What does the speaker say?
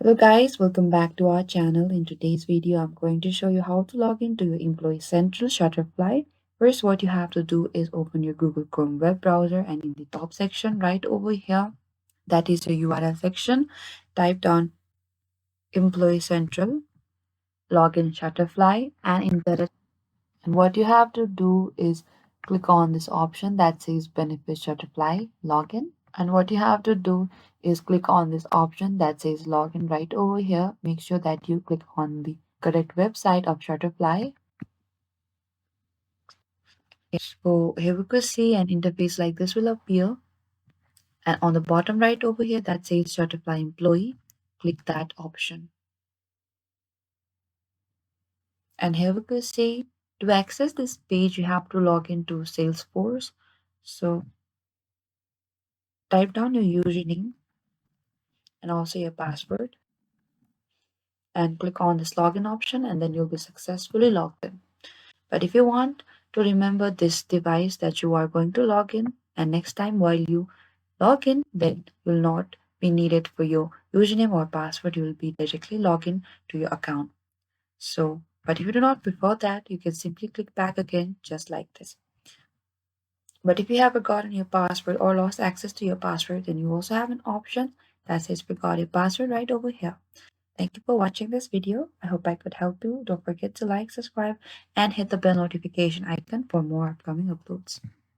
Hello guys, welcome back to our channel. In today's video, I'm going to show you how to log into your Employee Central Shutterfly. First, what you have to do is open your Google Chrome web browser, and in the top section right over here, that is your URL section, type down Employee Central Login Shutterfly and enter it. And what you have to do is click on this option that says Benefit Shutterfly Login. And what you have to do is click on this option that says Login right over here. Make sure that you click on the correct website of Shutterfly. So here we could see an interface like this will appear. And on the bottom right over here that says Shutterfly Employee, click that option. And here we could see to access this page, you have to log into Salesforce. So type down your username and also your password and click on this login option, and then you'll be successfully logged in. But if you want to remember this device that you are going to log in, and next time while you log in, then you'll not be needed for your username or password. You will be directly log in to your account. So, but if you do not prefer that, you can simply click back again just like this. But if you have forgotten your password or lost access to your password, then you also have an option that says forgot your password right over here. Thank you for watching this video. I hope I could help you. Don't forget to like, subscribe, and hit the bell notification icon for more upcoming uploads.